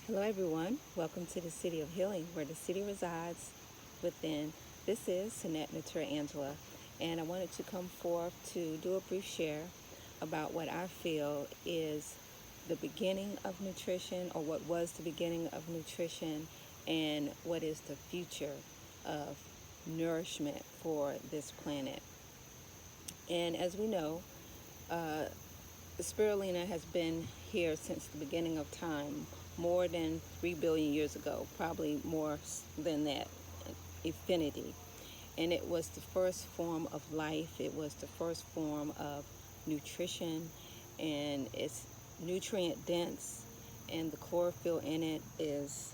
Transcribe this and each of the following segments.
Hello, everyone. Welcome to the City of Healing, where the city resides within. This is Sinette Natura Angela, and I wanted to come forth to do a brief share about what I feel is the beginning of nutrition, or what was the beginning of nutrition, and what is the future of nourishment for this planet. And as we know, spirulina has been here since the beginning of time, more than 3 billion years ago, probably more than that, infinity. And it was the first form of life, it was the first form of nutrition, and it's nutrient dense, and the chlorophyll in it is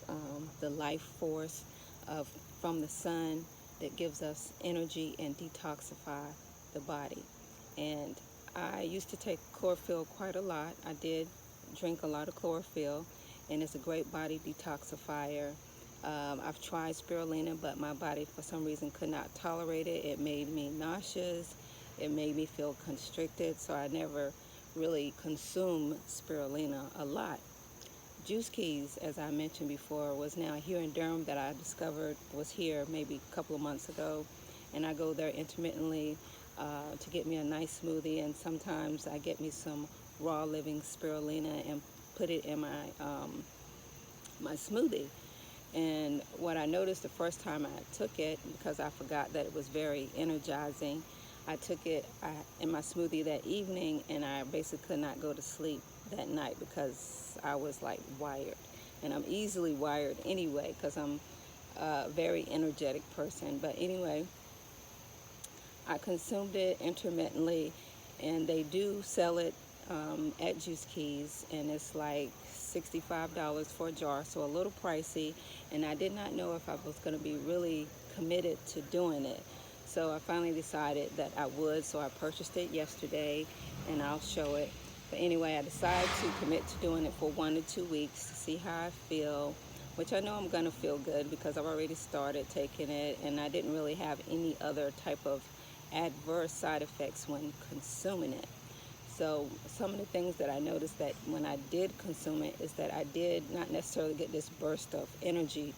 the life force of from the sun that gives us energy and detoxify the body. And I used to take chlorophyll quite a lot. I did drink a lot of chlorophyll, and it's a great body detoxifier. I've tried spirulina, but my body for some reason could not tolerate it. It made me nauseous. It made me feel constricted, so I never really consumed spirulina a lot. Juice Keys, as I mentioned before, was now here in Durham, that I discovered was here maybe a couple of months ago, and I go there intermittently to get me a nice smoothie, and sometimes I get me some raw living spirulina and put it in my smoothie. And what I noticed the first time I took it, because I forgot that it was very energizing, I took it in my smoothie that evening, and I basically could not go to sleep that night because I was like wired. And I'm easily wired anyway, because I'm a very energetic person. But anyway, I consumed it intermittently, and they do sell it at Juice Keys, and it's like $65 for a jar, so a little pricey. And I did not know if I was going to be really committed to doing it. So I finally decided that I would, so I purchased it yesterday, and I'll show it. But anyway, I decided to commit to doing it for 1 to 2 weeks to see how I feel, which I know I'm going to feel good because I've already started taking it, and I didn't really have any other type of adverse side effects when consuming it. So some of the things that I noticed that when I did consume it is that I did not necessarily get this burst of energy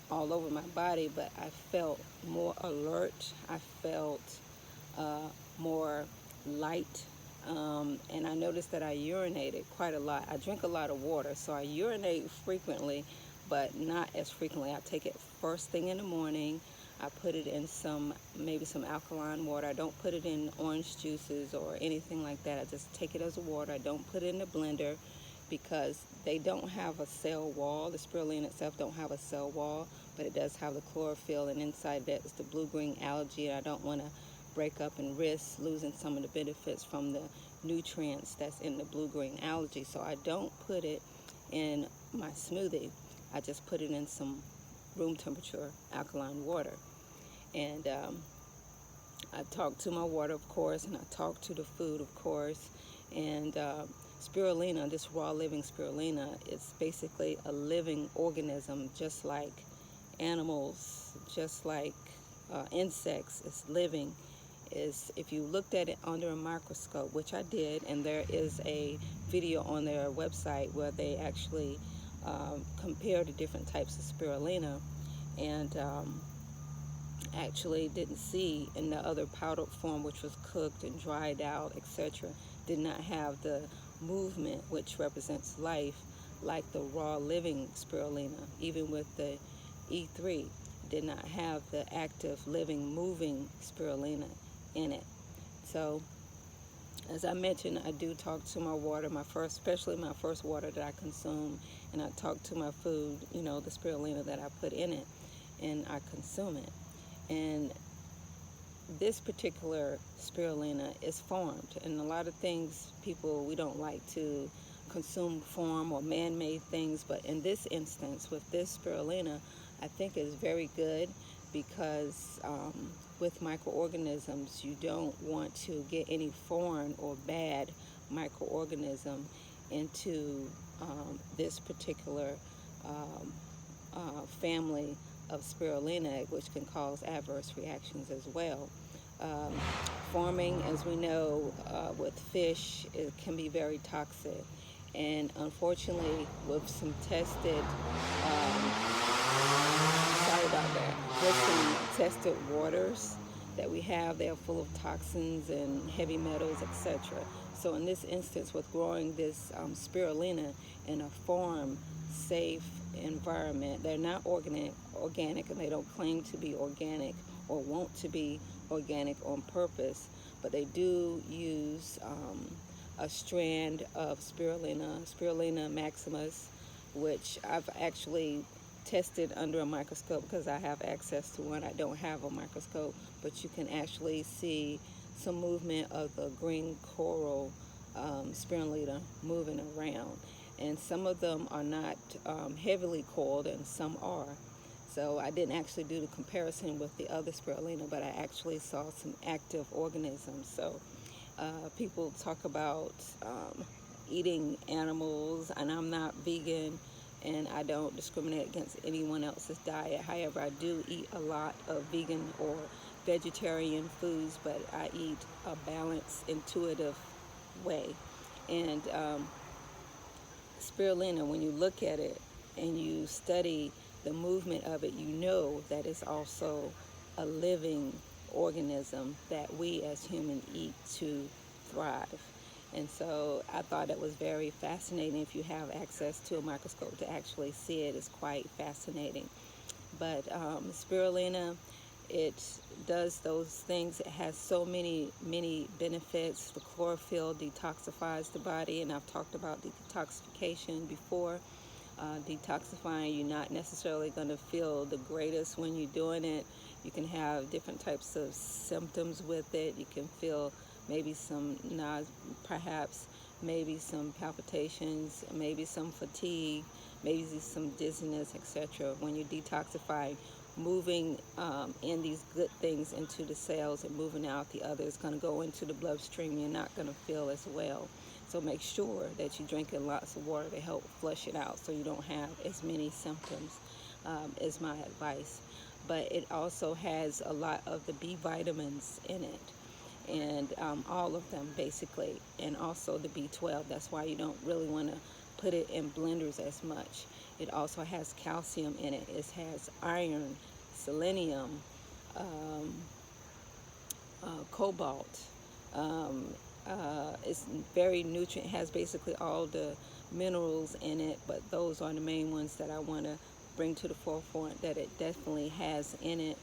all over my body, but I felt more alert. I felt more light, and I noticed that I urinated quite a lot. I drink a lot of water, so I urinate frequently, but not as frequently. I take it first thing in the morning. I put it in maybe some alkaline water. I don't put it in orange juices or anything like that. I just take it as a water. I don't put it in the blender because they don't have a cell wall. The spirulina itself don't have a cell wall, but it does have the chlorophyll, and inside that is the blue-green algae, and I don't want to break up and risk losing some of the benefits from the nutrients that's in the blue-green algae. So I don't put it in my smoothie. I just put it in some room temperature alkaline water. And I talk to my water, of course, and I talk to the food, of course. And spirulina, this raw living spirulina, is basically a living organism, just like animals, just like insects. It's living. If you looked at it under a microscope, which I did, and there is a video on their website where they actually compare the different types of spirulina, and actually didn't see in the other powdered form, which was cooked and dried out, etc., did not have the movement which represents life like the raw living spirulina. Even with the E3, did not have the active living moving spirulina in it. So as I mentioned, I do talk to my water, especially my first water that I consume, and I talk to my food, the spirulina that I put in it, and I consume it. And this particular spirulina is formed, and a lot of things we don't like to consume form or man-made things, but in this instance with this spirulina, I think is very good because with microorganisms, you don't want to get any foreign or bad microorganism into this particular family of spirulina, which can cause adverse reactions as well. Farming, as we know, with fish, it can be very toxic. And unfortunately, with some tested, sorry about that, with some tested waters that we have, they are full of toxins and heavy metals, etc. So in this instance, with growing this spirulina in a farm safe environment, they're not organic, and they don't claim to be organic or want to be organic on purpose, but they do use a strand of Spirulina maximus, which I've actually tested under a microscope because I have access to one. I don't have a microscope, but you can actually see some movement of the green coral spirulina moving around. And some of them are not heavily coiled, and some are. So I didn't actually do the comparison with the other spirulina, but I actually saw some active organisms. So people talk about eating animals, and I'm not vegan, and I don't discriminate against anyone else's diet. However, I do eat a lot of vegan or vegetarian foods, but I eat a balanced, intuitive way. And spirulina, when you look at it and you study the movement of it, you know that it's also a living organism that we as humans eat to thrive. And so I thought it was very fascinating. If you have access to a microscope to actually see it, it's quite fascinating. But spirulina, it does those things. It has so many benefits. The chlorophyll detoxifies the body, and I've talked about detoxification before. Detoxifying, you're not necessarily going to feel the greatest when you're doing it. You can have different types of symptoms with it. You can feel maybe some nausea, perhaps maybe some palpitations, maybe some fatigue, maybe some dizziness, etc. When you detoxify, moving in these good things into the cells and moving out the other is going to go into the bloodstream. You're not going to feel as well. So make sure that you're drinking lots of water to help flush it out so you don't have as many symptoms, is my advice. But it also has a lot of the B vitamins in it, and all of them basically, and also the B12. That's why you don't really want to put it in blenders as much. It also has calcium in it. It has iron, selenium, cobalt. It's very nutrient, has basically all the minerals in it, but those are the main ones that I want to bring to the forefront that it definitely has in it.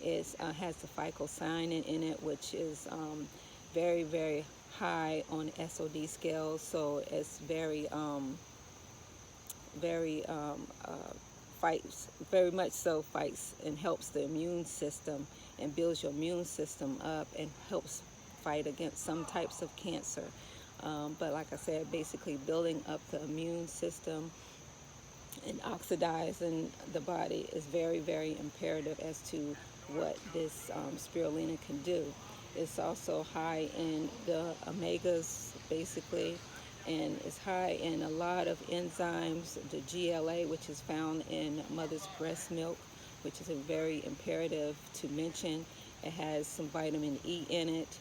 It has the phycocyanin in it, which is very high on SOD scales, so it's fights, very much so fights and helps the immune system and builds your immune system up and helps fight against some types of cancer. But like I said, basically building up the immune system and oxidizing the body is very imperative as to what this spirulina can do. It's also high in the omegas, basically, and it's high in a lot of enzymes, the GLA, which is found in mother's breast milk, which is a very imperative to mention. It has some vitamin E in it.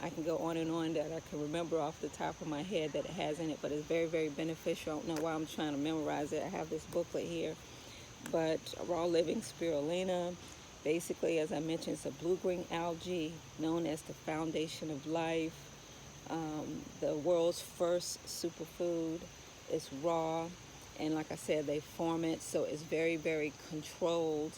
I can go on and on that I can remember off the top of my head that it has in it, but it's very beneficial. I don't know why I'm trying to memorize it. I have this booklet here. But raw living spirulina, basically, as I mentioned, it's a blue-green algae known as the foundation of life. The world's first superfood. It's raw, and like I said, they farm it, so it's very controlled.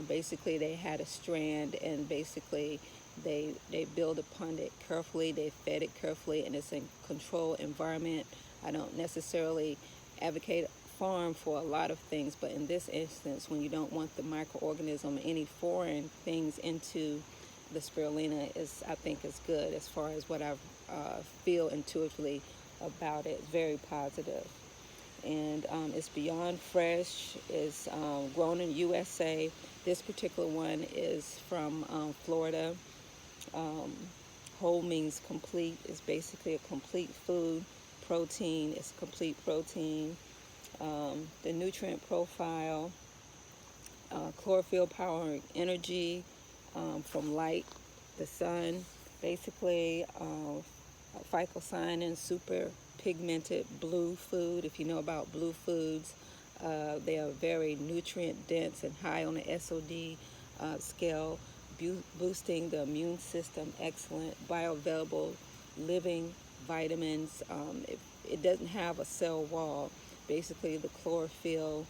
Basically, they had a strand, and basically they build upon it carefully. They fed it carefully, and it's in controlled environment. I don't necessarily advocate farm for a lot of things, but in this instance, when you don't want the microorganism, any foreign things into the spirulina, is, I think, is good as far as what I feel intuitively about it. It's very positive. And it's beyond fresh. It's grown in USA. This particular one is from Florida. Whole means complete. It's basically a complete food. Protein is complete protein. The nutrient profile, chlorophyll powering energy from light, the sun, basically phycocyanin, super pigmented blue food. If you know about blue foods, they are very nutrient dense and high on the SOD scale, boosting the immune system. Excellent bioavailable living vitamins. It doesn't have a cell wall. Basically, the chlorophyll,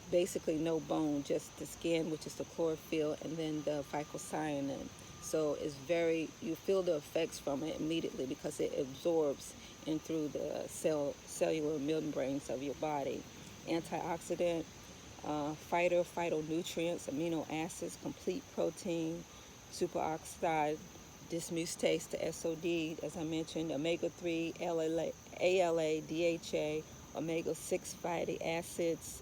basically no bone, just the skin, which is the chlorophyll, and then the phycocyanin. So it's very, you feel the effects from it immediately because it absorbs in through the cellular membranes of your body. Antioxidant, phytonutrients, amino acids, complete protein, superoxide dismutase to SOD, as I mentioned, omega-3, ALA, DHA, omega-6 fatty acids,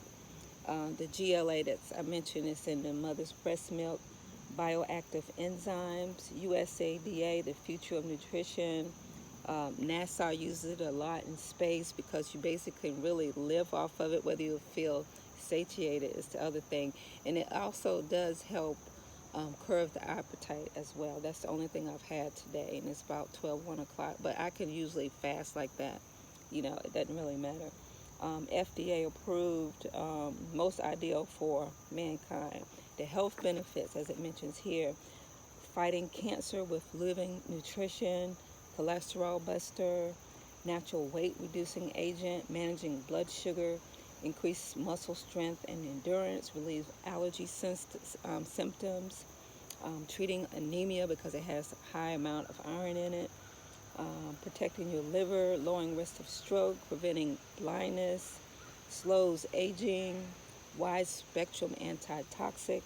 the GLA that I mentioned is in the mother's breast milk, bioactive enzymes, USADA, the future of nutrition. NASA uses it a lot in space because you basically really live off of it. Whether you feel satiated is the other thing. And it also does help curb the appetite as well. That's the only thing I've had today, and it's about 1 o'clock. But I can usually fast like that. You know, it doesn't really matter. FDA approved, most ideal for mankind. The health benefits, as it mentions here, fighting cancer with living nutrition, cholesterol buster, natural weight reducing agent, managing blood sugar, increase muscle strength and endurance, relieve allergy symptoms, treating anemia because it has a high amount of iron in it, protecting your liver, lowering risk of stroke, preventing blindness, slows aging, wide spectrum antitoxic,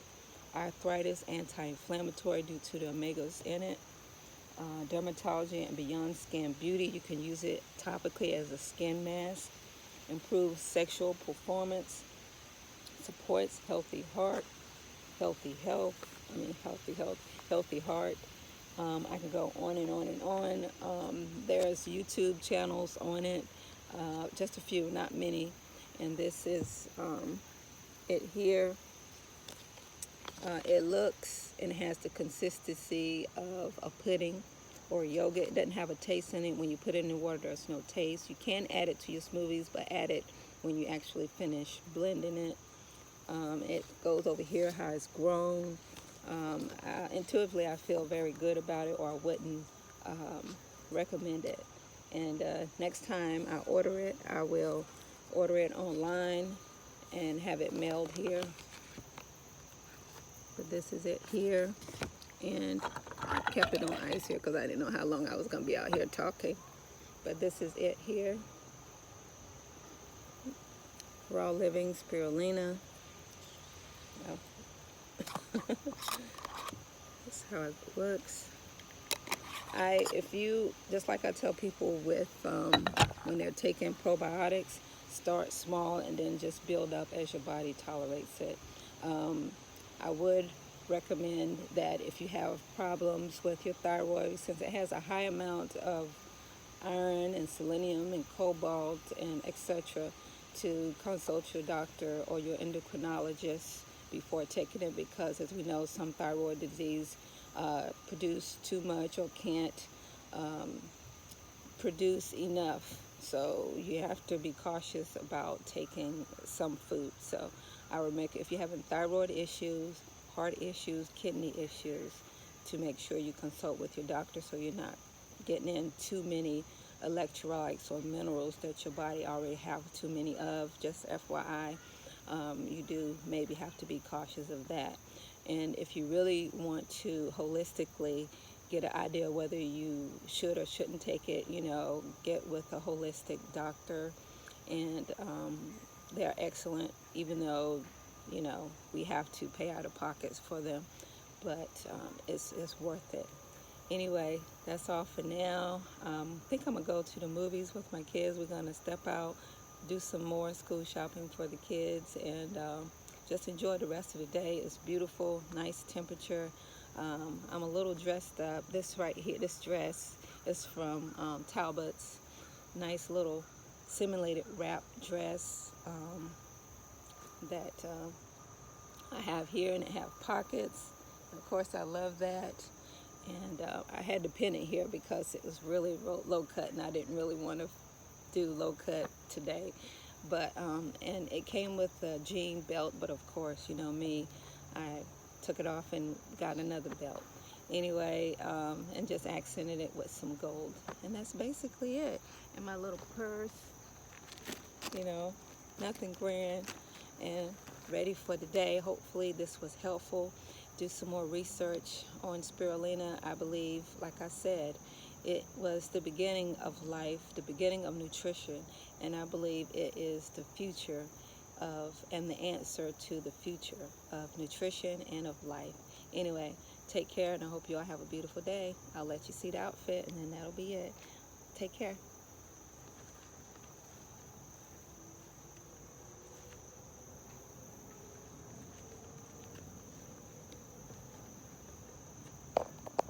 arthritis, anti-inflammatory due to the omegas in it, dermatology and beyond skin beauty. You can use it topically as a skin mask, improves sexual performance, supports healthy heart, healthy health, healthy heart. I can go on and on and on. There's YouTube channels on it, just a few, not many. And this is it here. It looks and has the consistency of a pudding or yogurt. It doesn't have a taste in it. When you put it in the water, there's no taste. You can add it to your smoothies, but add it when you actually finish blending it. It goes over here how it's grown. Intuitively, I feel very good about it, or I wouldn't recommend it. And next time I order it, I will order it online and have it mailed here. But this is it here, and I kept it on ice here because I didn't know how long I was going to be out here talking. But this is it here. Raw living spirulina. Well, that's how it looks. If you, just like I tell people with when they're taking probiotics, start small and then just build up as your body tolerates it. I would recommend that if you have problems with your thyroid, since it has a high amount of iron and selenium and cobalt and etc., to consult your doctor or your endocrinologist before taking it, because as we know, some thyroid disease produce too much or can't produce enough. So you have to be cautious about taking some food. So I would make, if you're having thyroid issues, heart issues, kidney issues, to make sure you consult with your doctor so you're not getting in too many electrolytes or minerals that your body already have too many of. Just FYI, you do maybe have to be cautious of that. And if you really want to holistically get an idea whether you should or shouldn't take it, you know, get with a holistic doctor. And they're excellent, even though, you know, we have to pay out of pockets for them. But it's worth it. Anyway, that's all for now. I think I'm going to go to the movies with my kids. We're going to step out, do some more school shopping for the kids, and just enjoy the rest of the day. It's beautiful, nice temperature. I'm a little dressed up. This right here, this dress is from Talbot's. Nice little simulated wrap dress that I have here, and it have pockets. Of course, I love that. And I had to pin it here because it was really low cut, and I didn't really want to do low cut today. But and it came with a jean belt, but of course, you know me, I took it off and got another belt. Anyway, and just accented it with some gold. And that's basically it. And my little purse, you know, nothing grand, and ready for the day. Hopefully this was helpful. Do some more research on spirulina. I believe, like I said, it was the beginning of life, the beginning of nutrition, and I believe it is the future of, and the answer to the future of nutrition and of life. Anyway, take care, and I hope you all have a beautiful day. I'll let you see the outfit, and then that'll be it. Take care.